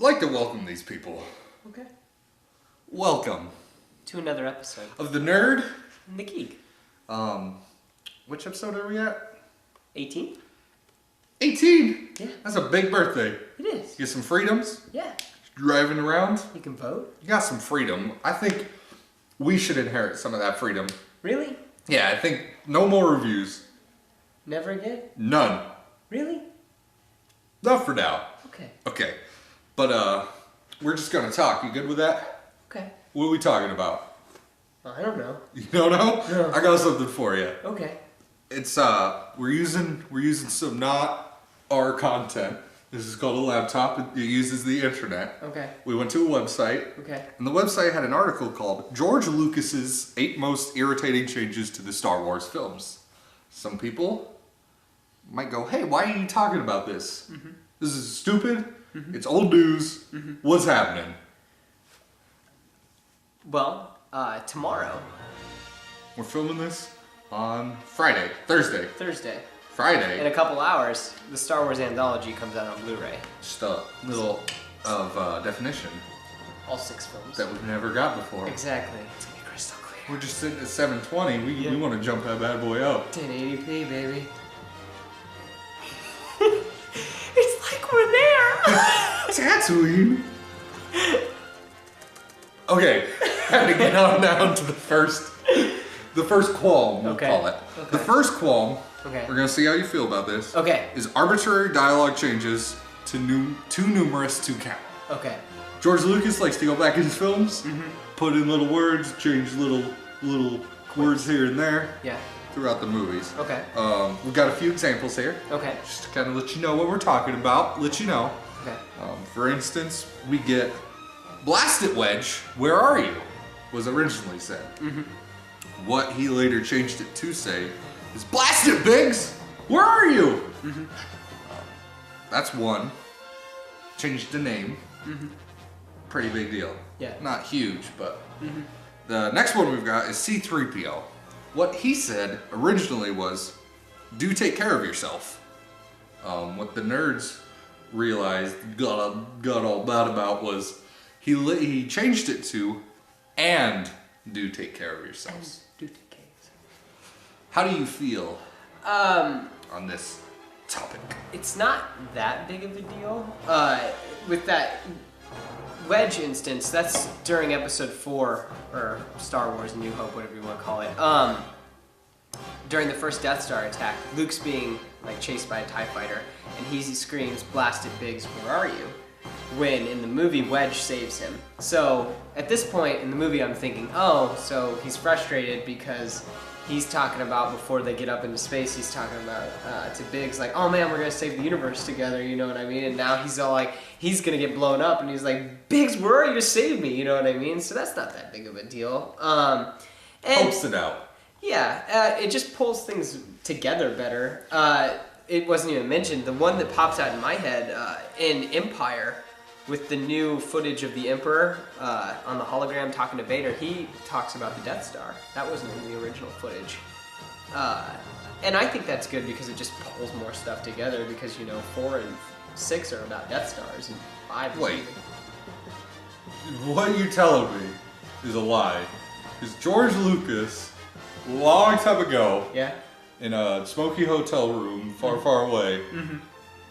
I'd like to welcome these people. Okay. Welcome. To another episode. Of the Nerd. And the Geek. Which episode are we at? 18? 18? Yeah. That's a big birthday. It is. You get some freedoms? Yeah. Driving around? You can vote. You got some freedom. I think we should inherit some of that freedom. Really? Yeah, I think no more reviews. Never again? None. Really? Not for now. Okay. Okay. But, we're just gonna talk. You good with that? Okay. What are we talking about? I don't know. You don't know? No. I got something for you. Okay. It's we're using some not our content. This is called a laptop. It uses the internet. Okay. We went to a website. Okay. And the website had an article called George Lucas's 8 Most Irritating Changes to the Star Wars Films. Some people might go, hey, why are you talking about this? Mm-hmm. This is stupid. Mm-hmm. It's old news. Mm-hmm. What's happening? Well, tomorrow. We're filming this on Thursday. Friday. In a couple hours, the Star Wars Anthology comes out on Blu-ray. Just a little of definition All 6 films. that we've never got before. Exactly. It's gonna be crystal clear. We're just sitting at 720. We want to jump that bad boy up. 1080p, baby. It's like we're there. Tatooine. Okay, had to get on down to the first qualm, we'll call it. Okay. The first qualm, Okay. we're gonna see how you feel about this, Okay. is arbitrary dialogue changes too numerous to count. Okay. George Lucas likes to go back in his films, put in little words, change little words here and there Yeah. throughout the movies. Okay. We've got a few examples here, Okay. just to kind of let you know what we're talking about, let you know. Okay. For instance, we get Blast it, Wedge, where are you? Was originally said. Mm-hmm. What he later changed it to say is Blast it, Biggs! Where are you? Mm-hmm. That's one. Changed the name. Mm-hmm. Pretty big deal. Yeah. Not huge, but. Mm-hmm. The next one we've got is C-3PO. What he said originally was, do take care of yourself. What the nerds realized, got all bad about was, he changed it to, and do take care of yourselves. Do take care of yourself. How do you feel on this topic? It's not that big of a deal. With that Wedge instance, that's during episode 4, or Star Wars New Hope, whatever you want to call it. During the first Death Star attack, Luke's being chased by a TIE fighter, and he screams, "Blast it, Biggs, where are you?" When in the movie, Wedge saves him. So at this point in the movie, I'm thinking, oh, so he's frustrated because he's talking about, before they get up into space, he's talking about to Biggs, like, oh man, we're gonna save the universe together, you know what I mean? And now he's all like, he's gonna get blown up, and he's like, Biggs, where are you to save me? You know what I mean? So that's not that big of a deal. And Helps it out. yeah, it just pulls things together better. It wasn't even mentioned. The one that pops out in my head, in Empire, with the new footage of the Emperor on the hologram talking to Vader, he talks about the Death Star. That wasn't in the original footage. And I think that's good because it just pulls more stuff together because, 4 and 6 are about Death Stars and 5 is Wait. What you telling me is a lie. Because George Lucas, a long time ago, Yeah? in a smoky hotel room far away,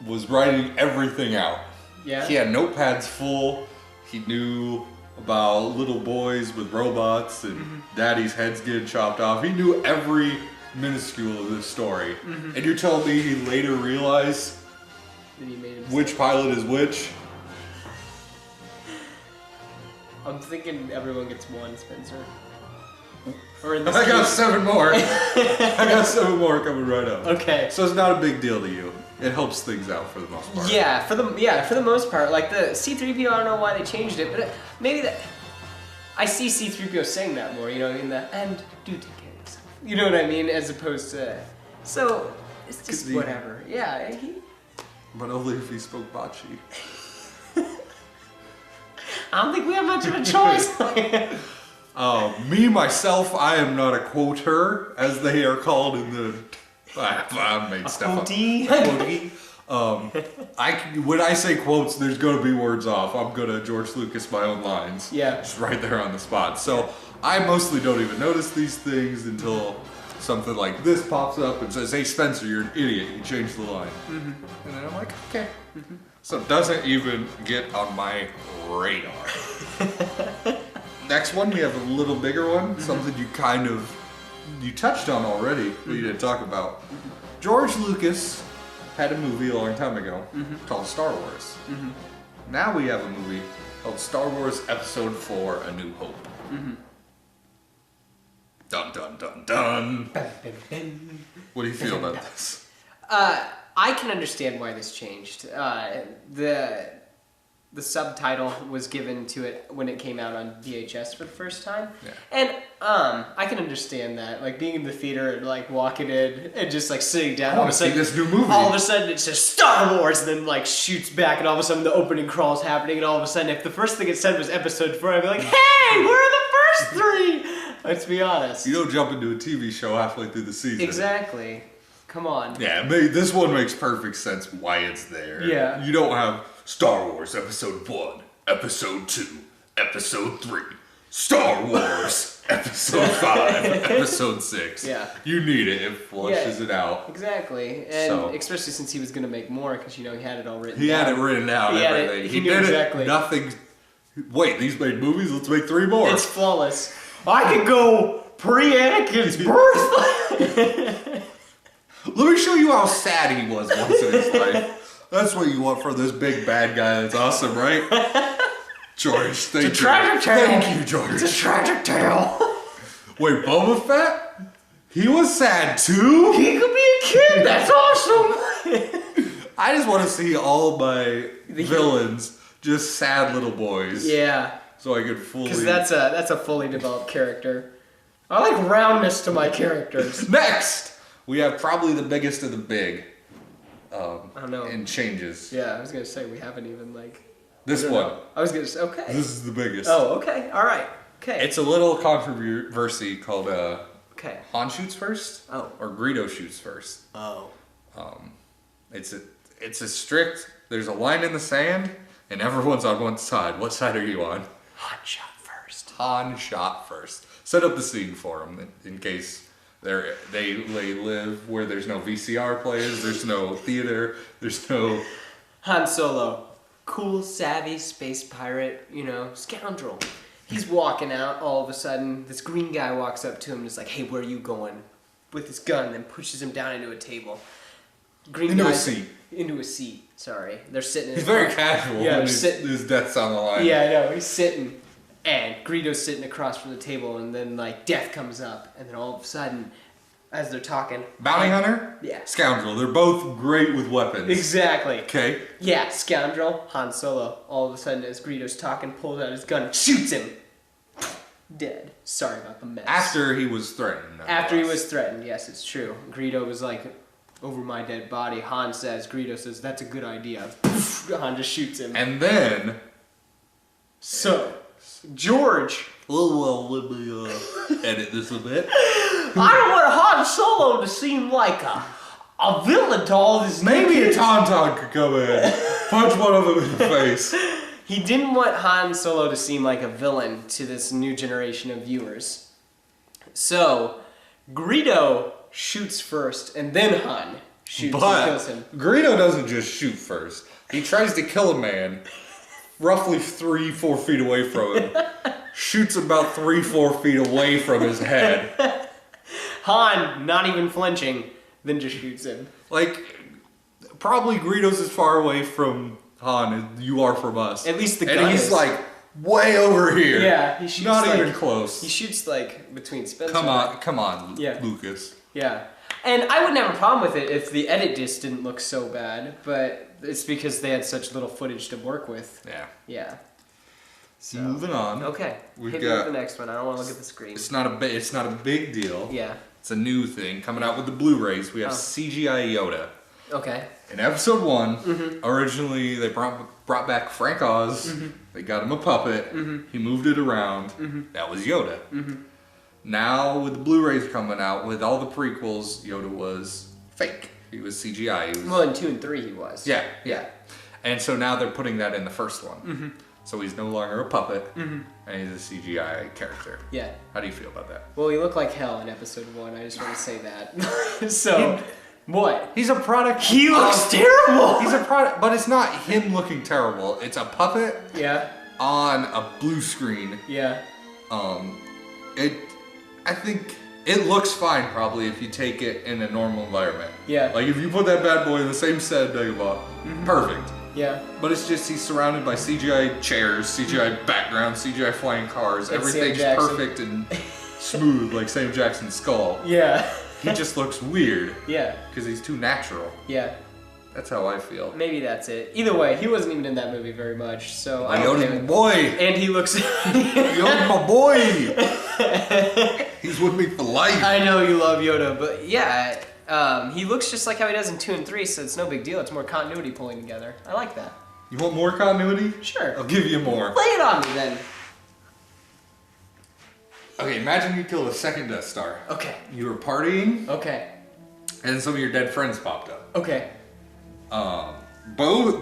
was writing everything out. Yeah? He had notepads full. He knew about little boys with robots and daddy's heads getting chopped off. He knew every minuscule of this story. And you're telling me he later realized Then he made him which pilot is which? I'm thinking everyone gets one, Spencer. Or in this I got case- 7 more. I got 7 more coming right up. Okay. So it's not a big deal to you. It helps things out for the most part. Yeah, for the most part, like the C-3PO, I don't know why they changed it, but maybe that I see C-3PO saying that more, and do take care of yourself. You know what I mean, as opposed to so it's just whatever. Yeah, But only if he spoke bocce. I don't think we have much of a choice. Me, myself, I am not a quoter, as they are called in the... I made stuff up. Quotee? Quotee. When I say quotes, there's gonna be words off. I'm gonna George Lucas my own lines. Yeah. Just right there on the spot. So I mostly don't even notice these things until something like this pops up and says, "Hey Spencer, you're an idiot. You changed the line." And then I'm like, okay. So it doesn't even get on my radar. Next one, we have a little bigger one. Something you touched on already, but you didn't talk about. George Lucas had a movie a long time ago called Star Wars. Now we have a movie called Star Wars Episode 4: A New Hope. Dun dun dun dun. What do you feel about this? I can understand why this changed. The subtitle was given to it when it came out on VHS for the first time. Yeah. And I can understand that. Like being in the theater and like walking in and just like sitting down. I want to see this new movie. All of a sudden it says Star Wars and then like shoots back and all of a sudden the opening crawl's happening and all of a sudden if the first thing it said was episode 4, I'd be like, hey, where are the first 3? Let's be honest. You don't jump into a TV show halfway through the season. Exactly. Come on. Yeah, this one makes perfect sense why it's there. Yeah. You don't have Star Wars Episode 1, Episode 2, Episode 3, Star Wars Episode 5, Episode 6. Yeah. You need it. It flushes it out. Exactly. And especially since he was going to make more because, you know, he had it all written He down. had it written out, everything. He knew did exactly. it. Nothing. Wait, these made movies? Let's make 3 more. It's flawless. I could go pre-Anakin's birth. Let me show you how sad he was once in his life. That's what you want for this big bad guy that's awesome, right? George, thank you. It's a tragic tale. Thank you, George. It's a tragic tale. Wait, Boba Fett? He was sad too? He could be a kid. That's awesome. I just want to see all my villains just sad little boys. Yeah. So I could fully... Because that's a fully developed character. I like roundness to my characters. Next! We have probably the biggest of the big. I don't know. And changes. Yeah, I was going to say we haven't even like... This one. I was going to say, okay. This is the biggest. Oh, okay. All right. Okay. It's a little controversy called okay. Han shoots first or Greedo shoots first. Oh. It's a strict, there's a line in the sand and everyone's on one side. What side are you on? Han shot first. Han shot first. Set up the scene for them in case they live where there's no VCR players, there's no theater, there's no... Han Solo. Cool, savvy, space pirate, you know, scoundrel. He's walking out, all of a sudden, this green guy walks up to him and is like, hey, where are you going? With his gun, and then pushes him down into a table. Into a seat. Into a seat, sorry. They're sitting in He's very casual yeah, when his death's on the line. Yeah, I know, he's sitting. And Greedo's sitting across from the table, and then, like, death comes up. And then all of a sudden, as they're talking... Bounty hunter? Yeah. Scoundrel. They're both great with weapons. Exactly. Okay. Yeah, scoundrel, Han Solo. All of a sudden, as Greedo's talking, pulls out his gun, shoots him. Dead. Sorry about the mess. After he was threatened. After he was threatened, yes, it's true. Greedo was like, over my dead body. Greedo says, that's a good idea. Han just shoots him. And then... So, George... Well, let me edit this a bit. I don't want Han Solo to seem like a villain to all this. Maybe a Tauntaun could come in, punch one of them in the face. He didn't want Han Solo to seem like a villain to this new generation of viewers. So, Greedo shoots first, and then Han shoots and kills him. Greedo doesn't just shoot first. He tries to kill a man roughly 3-4 feet away from him. Shoots about 3-4 feet away from his head. Han, not even flinching, then just shoots him. Like, probably Greedo's as far away from Han as you are from us. At least the gun And he's is. like, way over here. Yeah, he shoots not like, even close. He shoots like between Spencer. Come on, yeah. Lucas. Yeah. And I wouldn't have a problem with it if the edit disc didn't look so bad, but it's because they had such little footage to work with. Yeah. Yeah. So, moving on. Okay. We've Hit me got with the next one. I don't want to look at the screen. It's not a big deal. Yeah. It's a new thing coming out with the Blu-rays. We have CGI Yoda. Okay. In episode 1, originally they brought back Frank Oz. They got him a puppet. He moved it around. That was Yoda. Now with the Blu-rays coming out, with all the prequels, Yoda was fake. He was CGI. He was, Well, in 2 and 3 he was. Yeah. And so now they're putting that in the first one. Mm-hmm. So he's no longer a puppet, and he's a CGI character. Yeah. How do you feel about that? Well, he looked like hell in episode 1. I just want to say that. So, what? He's a product. He looks terrible. He's a product, but it's not him looking terrible. It's a puppet. Yeah. On a blue screen. Yeah. I think it looks fine probably if you take it in a normal environment. Yeah. Like if you put that bad boy in the same set of Dagobah, perfect. Yeah. But it's just he's surrounded by CGI chairs, CGI background, CGI flying cars. Like Everything's perfect and smooth like Sam Jackson's skull. Yeah. He just looks weird. Yeah. Because he's too natural. Yeah. That's how I feel. Maybe that's it. Either way, he wasn't even in that movie very much, so I'm Yoda's okay my with boy. And he looks... Yoda's my boy. He's with me for life. I know you love Yoda, but yeah, he looks just like how he does in 2 and 3, so it's no big deal. It's more continuity pulling together. I like that. You want more continuity? Sure. I'll give you more. Lay it on me then. Okay, imagine you killed a second Death Star. Okay. You were partying. Okay. And some of your dead friends popped up. Okay. You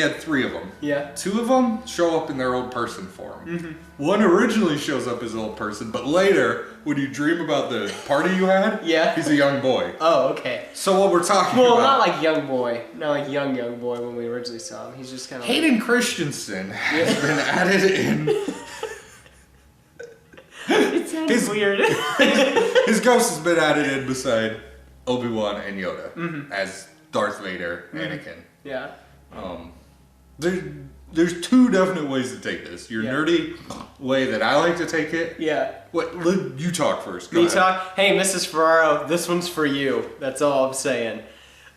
had 3 of them. Yeah. 2 of them show up in their old person form. One originally shows up as old person, but later, when you dream about the party you had, he's a young boy. Oh, okay. So what we're talking about... Well, not like young boy. Not like young boy when we originally saw him. He's just kind of Hayden Christensen has been added in... It sounds weird. His ghost has been added in beside Obi-Wan and Yoda as Darth Vader, Anakin. Yeah. There's 2 definite ways to take this. Your nerdy way that I like to take it. Yeah. You talk first. Go Me ahead. talk? Hey, Mrs. Ferraro, this one's for you. That's all I'm saying.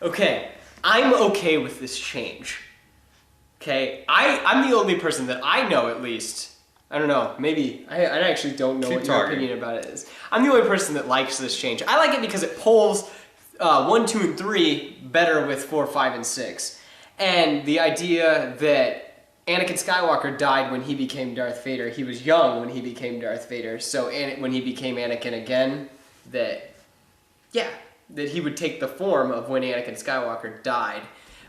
Okay, I'm okay with this change. Okay, I'm the only person that I know at least. I don't know, maybe, I actually don't know what your opinion about it is. I'm the only person that likes this change. I like it because it pulls 1, 2, and 3 better with 4, 5, and 6. And the idea that Anakin Skywalker died when he became Darth Vader. He was young when he became Darth Vader. So when he became Anakin again, that he would take the form of when Anakin Skywalker died.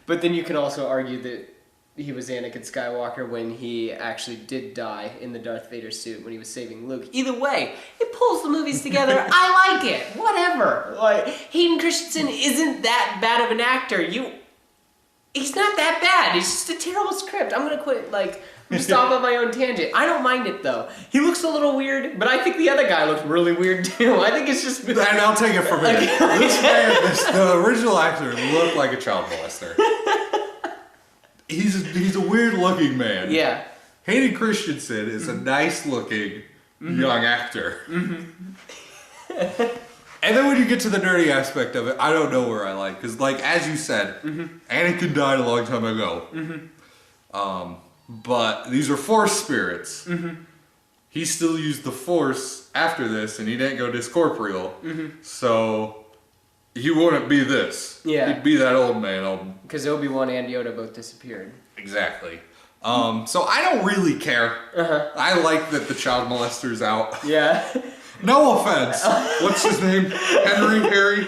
But then you can also argue that he was Anakin Skywalker when he actually did die in the Darth Vader suit when he was saving Luke. Either way, it pulls the movies together. I like it. Whatever. Like, Hayden Christensen isn't that bad of an actor. He's not that bad. It's just a terrible script. I'm gonna quit, just off on my own tangent. I don't mind it, though. He looks a little weird, but I think the other guy looked really weird, too. I think it's just... And I'll take it from here. This man, the original actor, looked like a child molester. He's a weird-looking man. Yeah. Hayden Christensen is a nice-looking young actor. And then when you get to the nerdy aspect of it, I don't know where I like. Because, as you said, Anakin died a long time ago. But these are Force spirits. He still used the Force after this, and he didn't go discorporeal. So, he wouldn't be this. Yeah. He'd be that old man. Because Obi-Wan and Yoda both disappeared. Exactly. So I don't really care. I like that the child molester's out. Yeah. No offense. What's his name? Harry?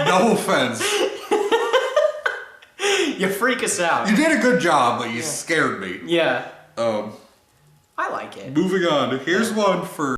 No offense. You freak us out. You did a good job, but you scared me. Yeah. I like it. Moving on. Here's one for